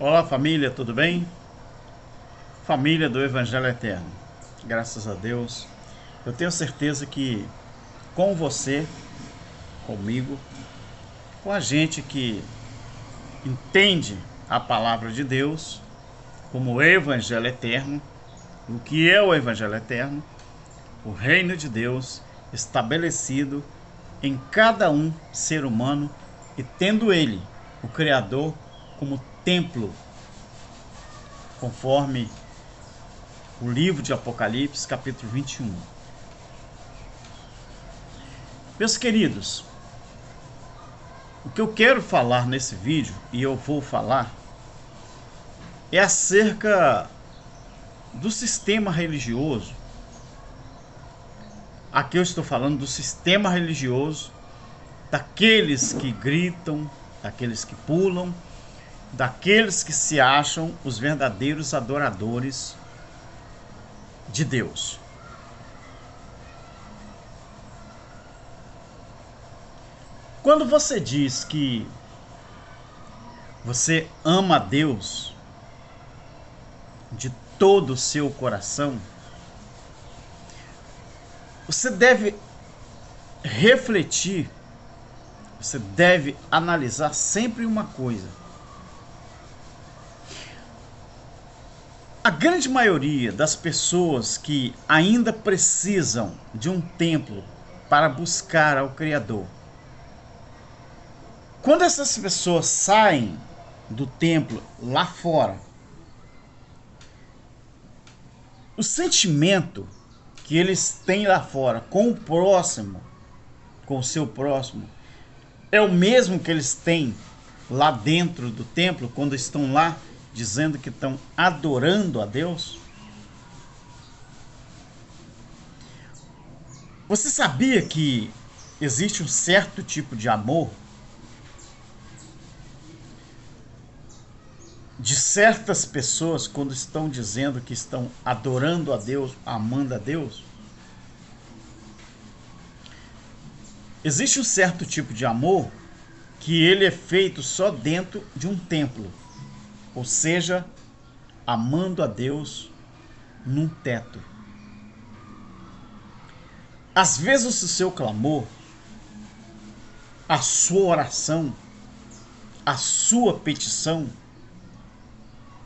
Olá família, tudo bem? Família do Evangelho Eterno. Graças a Deus, eu tenho certeza que com você, comigo, com a gente que entende a palavra de Deus como o Evangelho Eterno, o que é o Evangelho Eterno, o reino de Deus estabelecido em cada um ser humano e tendo ele, o Criador, como templo, conforme o livro de Apocalipse, capítulo 21. Meus queridos, o que eu quero falar nesse vídeo, e eu vou falar, é acerca do sistema religioso. Aqui eu estou falando do sistema religioso, daqueles que gritam, daqueles que pulam, daqueles que se acham os verdadeiros adoradores de Deus. Quando você diz que você ama a Deus de todo o seu coração, você deve refletir, você deve analisar sempre uma coisa. A grande maioria das pessoas que ainda precisam de um templo para buscar ao Criador, quando essas pessoas saem do templo lá fora, o sentimento que eles têm lá fora com o próximo, com o seu próximo, é o mesmo que eles têm lá dentro do templo, quando estão lá dizendo que estão adorando a Deus? Você sabia que existe um certo tipo de amor de certas pessoas quando estão dizendo que estão adorando a Deus, amando a Deus? Existe um certo tipo de amor que ele é feito só dentro de um templo, ou seja, amando a Deus num teto. Às vezes o seu clamor, a sua oração, a sua petição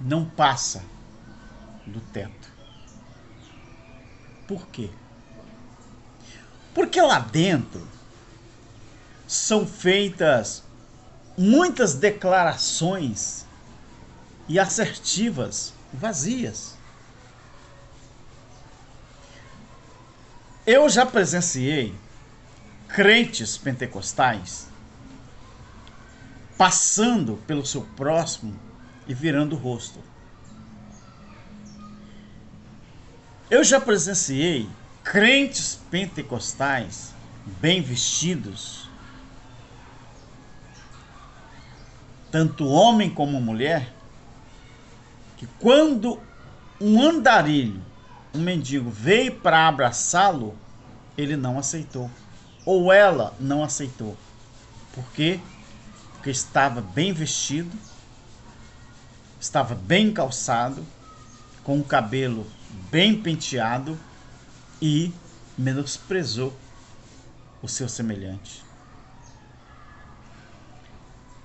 não passa do teto. Por quê? Porque lá dentro são feitas muitas declarações e assertivas vazias. Eu já presenciei crentes pentecostais passando pelo seu próximo e virando o rosto. Eu já presenciei crentes pentecostais bem vestidos, tanto homem como mulher, que quando um andarilho, um mendigo, veio para abraçá-lo, ele não aceitou. Ou ela não aceitou. Por quê? Porque estava bem vestido, estava bem calçado, com o cabelo bem penteado e menosprezou o seu semelhante.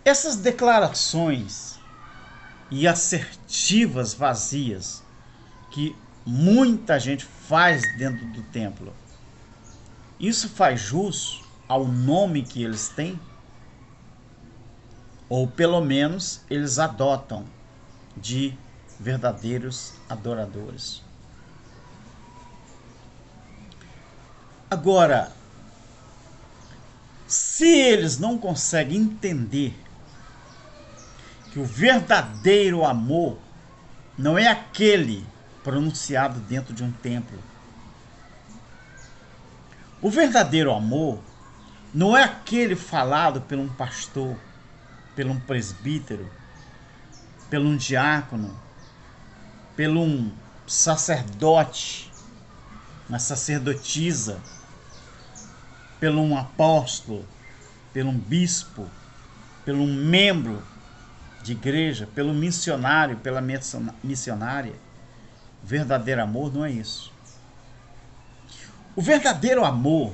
Essas declarações e assertivas vazias que muita gente faz dentro do templo, isso faz jus ao nome que eles têm? Ou pelo menos eles adotam de verdadeiros adoradores. Agora, se eles não conseguem entender que o verdadeiro amor não é aquele pronunciado dentro de um templo, o verdadeiro amor não é aquele falado por um pastor, por um presbítero, por um diácono, por um sacerdote, uma sacerdotisa, por um apóstolo, por um bispo, por um membro de igreja, pelo missionário, pela missionária. O verdadeiro amor não é isso. O verdadeiro amor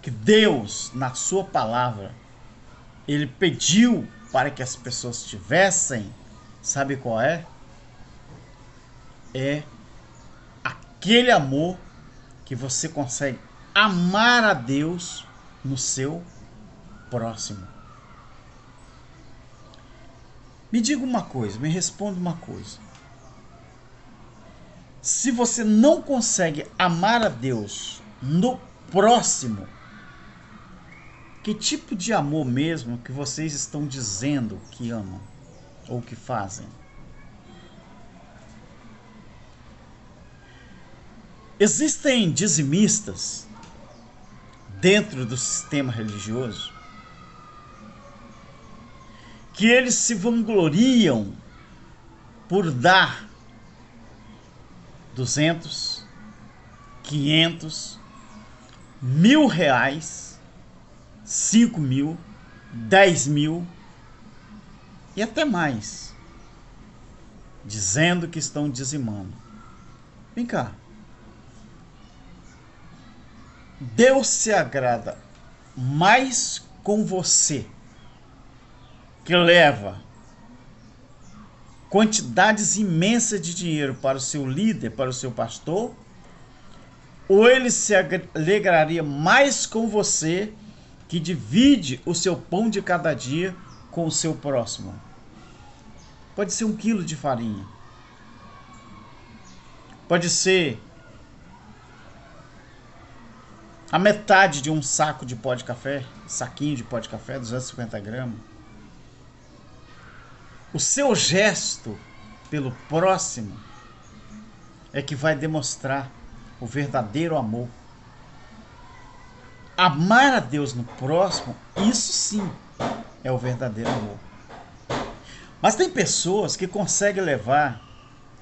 que Deus, na sua palavra, Ele pediu para que as pessoas tivessem, sabe qual é? É aquele amor que você consegue amar a Deus no seu próximo. Me diga uma coisa, me responda uma coisa. Se você não consegue amar a Deus no próximo, que tipo de amor mesmo que vocês estão dizendo que amam ou que fazem? Existem dizimistas dentro do sistema religioso que eles se vangloriam por dar 200, 500, R$1.000, 5.000, 10.000 e até mais, dizendo que estão dizimando. Vem cá. Deus se agrada mais com você, que leva quantidades imensas de dinheiro para o seu líder, para o seu pastor, ou ele se alegraria mais com você, que divide o seu pão de cada dia com o seu próximo? Pode ser 1 quilo de farinha. Pode ser a metade de um saco de pó de café, saquinho de pó de café, 250 gramas. O seu gesto pelo próximo é que vai demonstrar o verdadeiro amor. Amar a Deus no próximo, isso sim é o verdadeiro amor. Mas tem pessoas que conseguem levar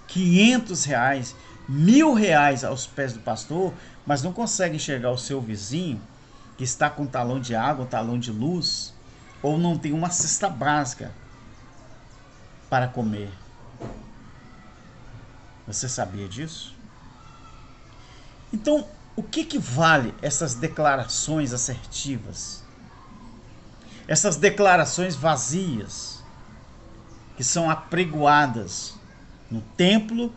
R$500, R$1.000 aos pés do pastor, mas não conseguem enxergar o seu vizinho que está com um talão de água, um talão de luz, ou não tem uma cesta básica para comer. Você sabia disso? Então, o que vale essas declarações assertivas? Essas declarações vazias, que são apregoadas no templo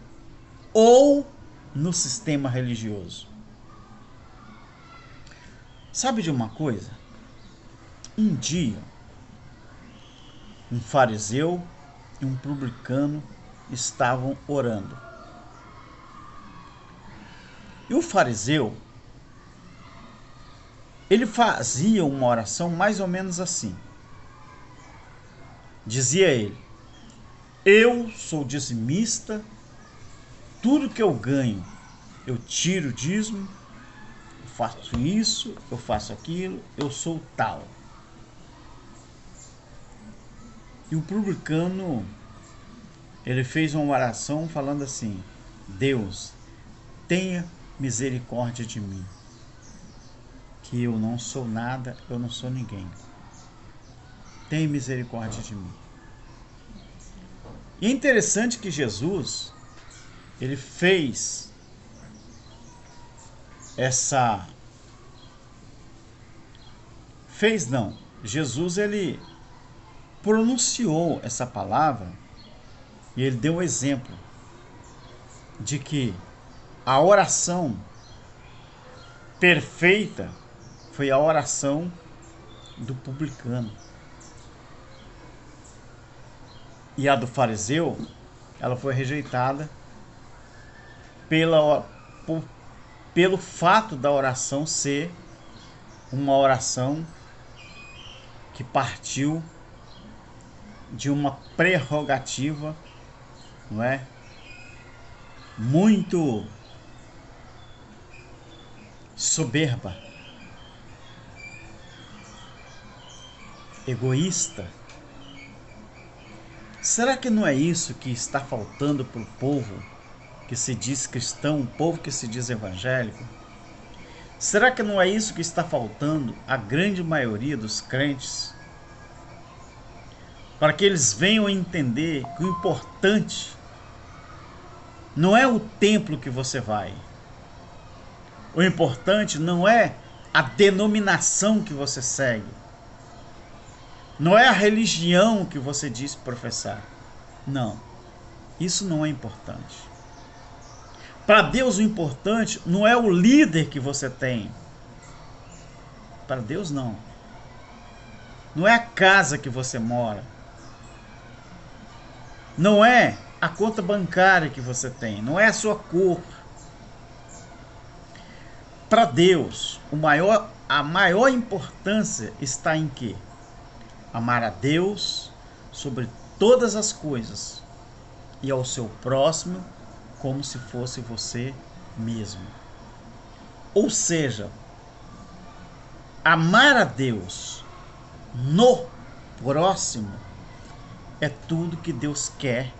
ou no sistema religioso. Sabe de uma coisa? Um dia, um fariseu e um publicano estavam orando. E o fariseu, ele fazia uma oração mais ou menos assim. Dizia ele: eu sou dizimista, tudo que eu ganho, eu tiro o dízimo, eu faço isso, eu faço aquilo, eu sou tal. E o publicano, ele fez uma oração falando assim: Deus, tenha misericórdia de mim, que eu não sou nada, eu não sou ninguém. Tenha misericórdia de mim. E é interessante que Jesus, ele fez Jesus, ele pronunciou essa palavra e ele deu um exemplo de que a oração perfeita foi a oração do publicano. E a do fariseu, ela foi rejeitada pelo fato da oração ser uma oração que partiu de uma prerrogativa, não é? Muito soberba, egoísta. Será que não é isso que está faltando para o povo que se diz cristão, o povo que se diz evangélico? Será que não é isso que está faltando à grande maioria dos crentes? para que eles venham a entender que o importante não é o templo que você vai. O importante não é a denominação que você segue. Não é a religião que você diz professar. Não. Isso não é importante. Para Deus o importante não é o líder que você tem. Para Deus não. Não é a casa que você mora. Não é a conta bancária que você tem. Não é a sua cor. Para Deus, a maior importância está em quê? Amar a Deus sobre todas as coisas e ao seu próximo como se fosse você mesmo. Ou seja, amar a Deus no próximo é tudo que Deus quer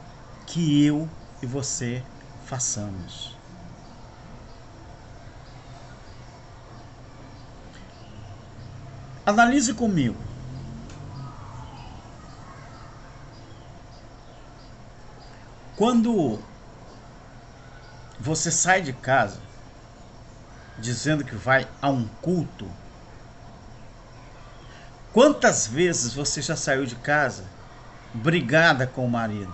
que eu e você façamos. Analise comigo. Quando você sai de casa dizendo que vai a um culto, quantas vezes você já saiu de casa brigada com o marido,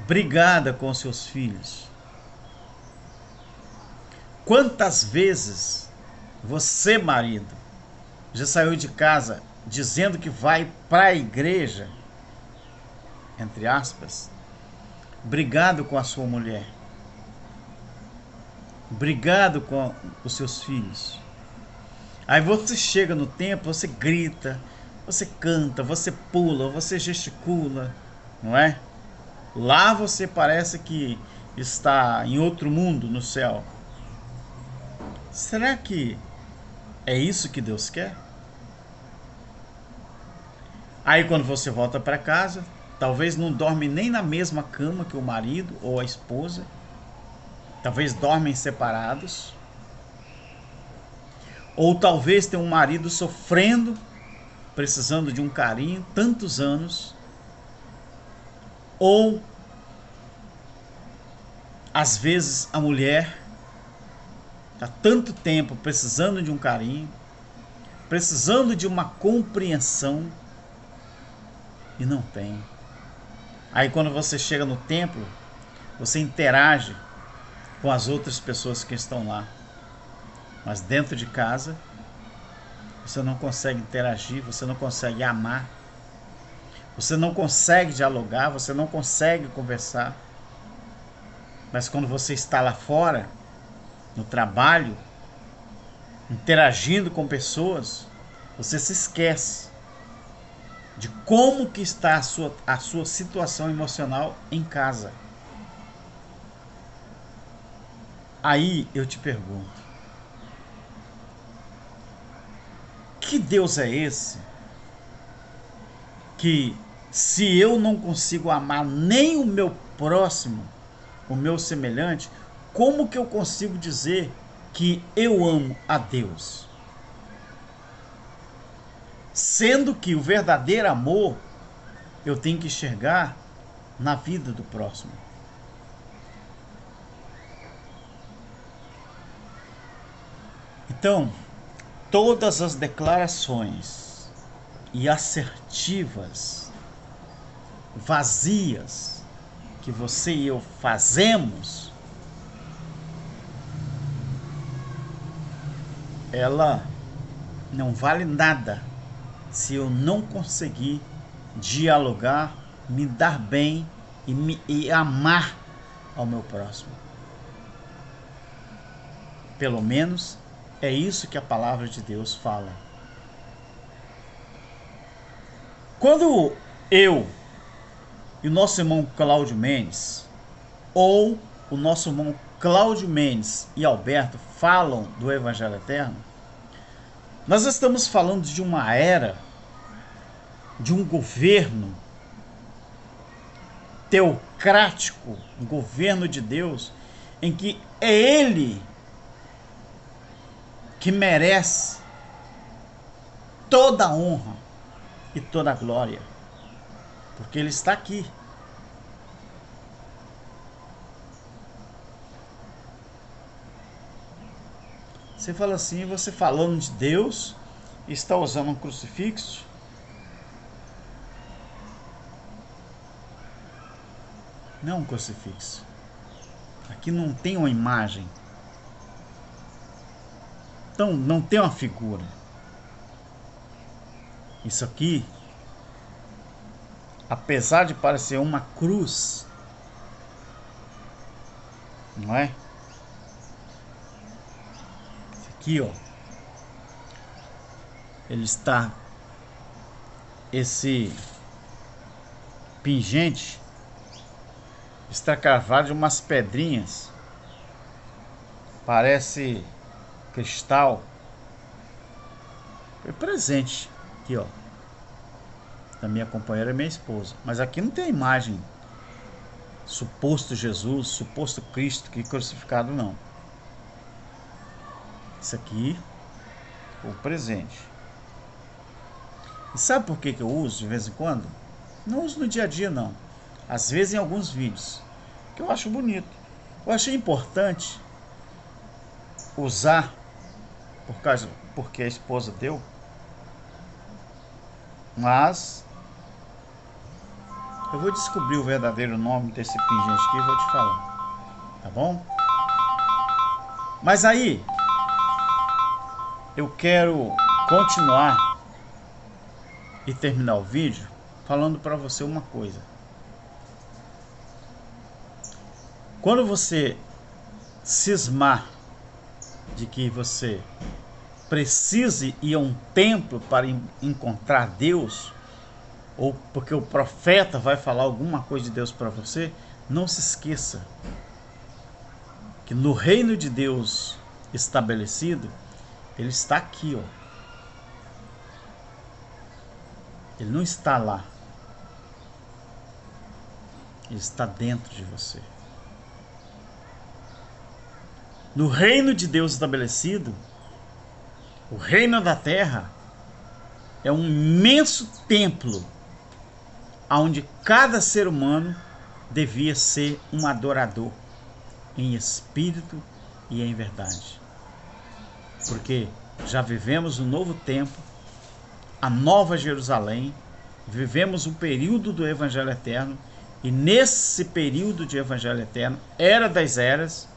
brigada com seus filhos? Quantas vezes você, marido, já saiu de casa dizendo que vai para a igreja, entre aspas, brigado com a sua mulher, brigado com os seus filhos? Aí você chega no templo, você grita, você canta, você pula, você gesticula, não é? Lá você parece que está em outro mundo, no céu. Será que é isso que Deus quer? Aí quando você volta para casa, talvez não dorme nem na mesma cama que o marido ou a esposa. Talvez dormem separados. Ou talvez tenha um marido sofrendo, precisando de um carinho, tantos anos. Ou, às vezes, a mulher está tanto tempo precisando de um carinho, precisando de uma compreensão, e não tem. Aí quando você chega no templo, você interage com as outras pessoas que estão lá. Mas dentro de casa, você não consegue interagir, você não consegue amar, você não consegue dialogar, você não consegue conversar. Mas quando você está lá fora, no trabalho, interagindo com pessoas, você se esquece de como que está a sua situação emocional em casa. Aí eu te pergunto, que Deus é esse que, se eu não consigo amar nem o meu próximo, o meu semelhante, como que eu consigo dizer que eu amo a Deus? Sendo que o verdadeiro amor eu tenho que enxergar na vida do próximo. Então, todas as declarações e assertivas, vazias, que você e eu fazemos, ela não vale nada se eu não conseguir dialogar, me dar bem e amar ao meu próximo. Pelo menos é isso que a palavra de Deus fala. Quando eu e o nosso irmão Cláudio Mendes, ou o nosso irmão Cláudio Mendes e Alberto falam do Evangelho Eterno, nós estamos falando de uma era, de um governo teocrático, um governo de Deus, em que é Ele que merece toda a honra, e toda a glória, porque Ele está aqui. Você fala assim, você falando de Deus, está usando um crucifixo? Não um crucifixo. Aqui não tem uma imagem. Então, não tem uma figura. Isso aqui, apesar de parecer uma cruz, não é? Isso aqui, ó. Ele está, esse pingente está cravado de umas pedrinhas, parece cristal. Foi presente aqui, ó, da minha companheira e minha esposa. Mas aqui não tem a imagem suposto Jesus, suposto Cristo que crucificado, não. Isso aqui foi o presente. E sabe por que eu uso de vez em quando? Não uso no dia a dia, não. Às vezes em alguns vídeos, que eu acho bonito. Eu achei importante usar, porque a esposa deu, mas eu vou descobrir o verdadeiro nome desse pingente aqui e vou te falar, tá bom? Mas aí, eu quero continuar e terminar o vídeo falando para você uma coisa. Quando você cismar de que você precise ir a um templo para encontrar Deus, ou porque o profeta vai falar alguma coisa de Deus para você, não se esqueça que no reino de Deus estabelecido, Ele está aqui, ó. Ele não está lá. Ele está dentro de você. No reino de Deus estabelecido, o reino da terra é um imenso templo onde cada ser humano devia ser um adorador em espírito e em verdade. Porque já vivemos um novo tempo, a nova Jerusalém, vivemos o período do Evangelho Eterno, e nesse período de Evangelho Eterno, era das eras,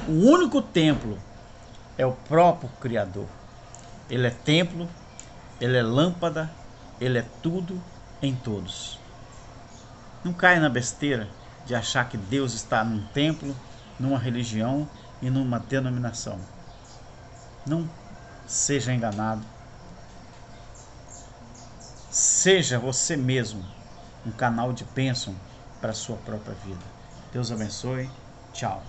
o único templo é o próprio Criador. Ele é templo, Ele é lâmpada, Ele é tudo em todos. Não caia na besteira de achar que Deus está num templo, numa religião e numa denominação. Não seja enganado. Seja você mesmo um canal de bênção para a sua própria vida. Deus abençoe. Tchau.